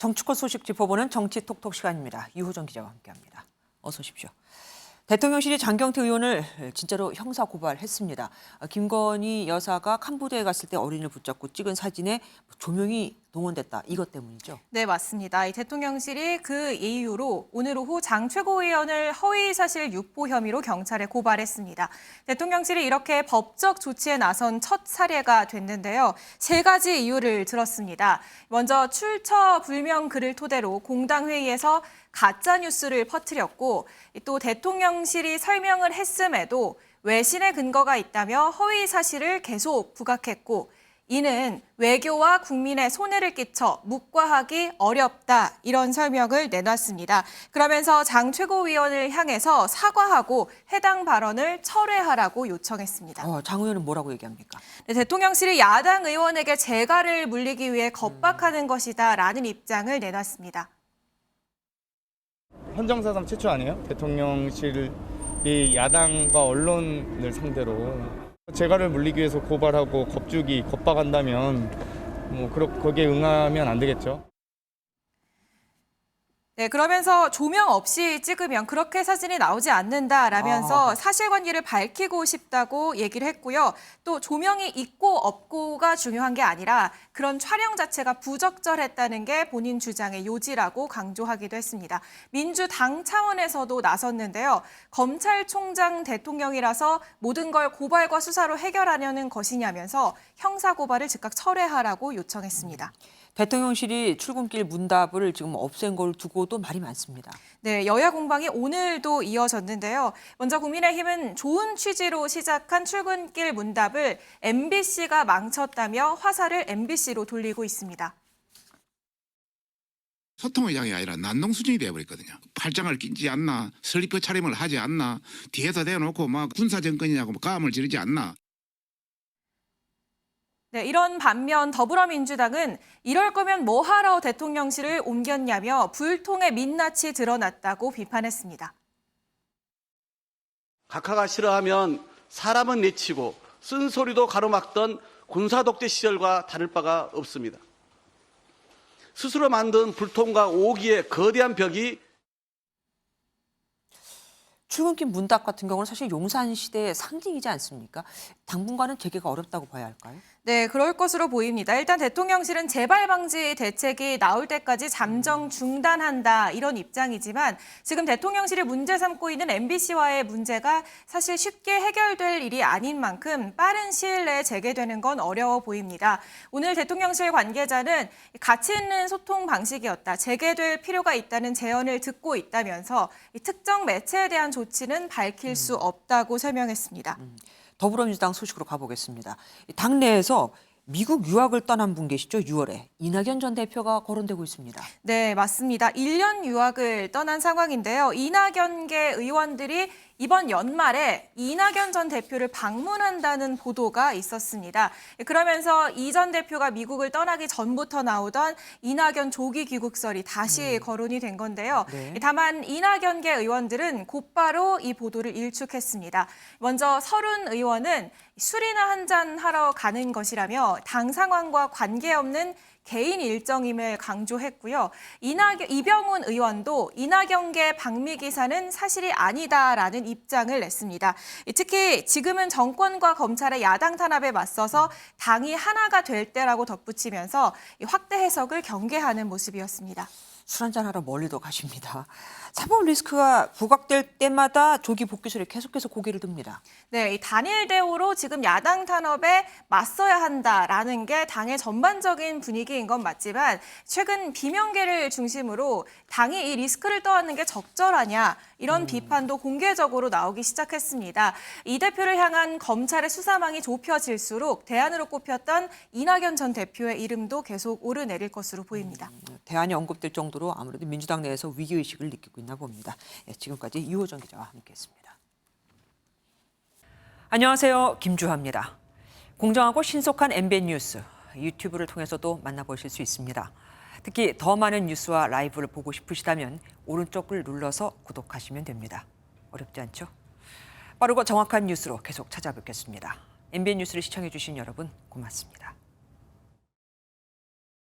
정치권 소식 짚어보는 정치톡톡 시간입니다. 유호정 기자와 함께합니다. 어서 오십시오. 대통령실이 장경태 의원을 진짜로 형사 고발했습니다. 김건희 여사가 캄보디아에 갔을 때 어린이를 붙잡고 찍은 사진에 조명이 동원됐다. 이것 때문이죠? 네, 맞습니다. 이 대통령실이 그 이유로 오늘 오후 장 최고위원을 허위사실 유포 혐의로 경찰에 고발했습니다. 대통령실이 이렇게 법적 조치에 나선 첫 사례가 됐는데요. 세 가지 이유를 들었습니다. 먼저 출처 불명 글을 토대로 공당회의에서 가짜뉴스를 퍼뜨렸고 또 대통령실이 설명을 했음에도 외신의 근거가 있다며 허위 사실을 계속 부각했고 이는 외교와 국민의 손해를 끼쳐 묵과하기 어렵다 이런 설명을 내놨습니다. 그러면서 장 최고위원을 향해서 사과하고 해당 발언을 철회하라고 요청했습니다. 장 의원은 뭐라고 얘기합니까? 네, 대통령실이 야당 의원에게 재갈을 물리기 위해 겁박하는 것이다라는 입장을 내놨습니다. 헌정사상 최초 아니에요? 대통령실이 야당과 언론을 상대로 재갈을 물리기 위해서 고발하고 겁주기, 겁박한다면 거기에 응하면 안 되겠죠. 네, 그러면서 조명 없이 찍으면 그렇게 사진이 나오지 않는다라면서 사실관계를 밝히고 싶다고 얘기를 했고요. 또 조명이 있고 없고가 중요한 게 아니라 그런 촬영 자체가 부적절했다는 게 본인 주장의 요지라고 강조하기도 했습니다. 민주당 차원에서도 나섰는데요. 검찰총장 대통령이라서 모든 걸 고발과 수사로 해결하려는 것이냐면서 형사고발을 즉각 철회하라고 요청했습니다. 대통령실이 출근길 문답을 지금 없앤 걸 두고도 말이 많습니다. 네, 여야 공방이 오늘도 이어졌는데요. 먼저 국민의힘은 좋은 취지로 시작한 출근길 문답을 MBC가 망쳤다며 화살을 MBC로 돌리고 있습니다. 소통의 장이 아니라 난동 수준이 되어버렸거든요. 팔짱을 끼지 않나, 슬리퍼 차림을 하지 않나, 뒤에서 대놓고 막 군사정권이냐고 가음을 지르지 않나. 네, 이런 반면 더불어민주당은 이럴 거면 뭐하러 대통령실을 옮겼냐며 불통의 민낯이 드러났다고 비판했습니다. 각하가 싫어하면 사람은 내치고 쓴소리도 가로막던 군사독재 시절과 다를 바가 없습니다. 스스로 만든 불통과 오기의 거대한 벽이 출근길 문답 같은 경우는 사실 용산 시대의 상징이지 않습니까? 당분간은 재개가 어렵다고 봐야 할까요? 네, 그럴 것으로 보입니다. 일단 대통령실은 재발 방지 대책이 나올 때까지 잠정 중단한다 이런 입장이지만 지금 대통령실이 문제 삼고 있는 MBC와의 문제가 사실 쉽게 해결될 일이 아닌 만큼 빠른 시일 내에 재개되는 건 어려워 보입니다. 오늘 대통령실 관계자는 가치 있는 소통 방식이었다. 재개될 필요가 있다는 제언을 듣고 있다면서 특정 매체에 대한 조치는 밝힐 수 없다고 설명했습니다. 더불어민주당 소식으로 가보겠습니다. 당내에서 미국 유학을 떠난 분 계시죠? 6월에 이낙연 전 대표가 거론되고 있습니다. 네, 맞습니다. 1년 유학을 떠난 상황인데요. 이낙연계 의원들이 이번 연말에 이낙연 전 대표를 방문한다는 보도가 있었습니다. 그러면서 이 전 대표가 미국을 떠나기 전부터 나오던 이낙연 조기 귀국설이 다시 거론이 된 건데요. 네. 다만 이낙연계 의원들은 곧바로 이 보도를 일축했습니다. 먼저 서른 의원은 술이나 한잔 하러 가는 것이라며 당 상황과 관계없는 개인 일정임을 강조했고요. 이병훈 의원도 이낙연계 방미 기사는 사실이 아니다라는 입장을 냈습니다. 특히 지금은 정권과 검찰의 야당 탄압에 맞서서 당이 하나가 될 때라고 덧붙이면서 확대 해석을 경계하는 모습이었습니다. 술 한잔 하러 멀리도 가십니다. 사법 리스크가 부각될 때마다 조기 복귀설이 계속해서 고개를 듭니다. 네, 이 단일 대우로 지금 야당 탄압에 맞서야 한다라는 게 당의 전반적인 분위기인 건 맞지만 최근 비명계를 중심으로 당이 이 리스크를 떠안는 게 적절하냐 이런 비판도 공개적으로 나오기 시작했습니다. 이 대표를 향한 검찰의 수사망이 좁혀질수록 대안으로 꼽혔던 이낙연 전 대표의 이름도 계속 오르내릴 것으로 보입니다. 대안이 언급될 정도로 아무래도 민주당 내에서 위기의식을 느끼고 있나 봅니다. 지금까지 유호정 기자와 함께했습니다. 안녕하세요. 김주하입니다. 공정하고 신속한 MBN 뉴스, 유튜브를 통해서도 만나보실 수 있습니다. 특히 더 많은 뉴스와 라이브를 보고 싶으시다면 오른쪽을 눌러서 구독하시면 됩니다. 어렵지 않죠? 빠르고 정확한 뉴스로 계속 찾아뵙겠습니다. MBN 뉴스를 시청해 주신 여러분 고맙습니다.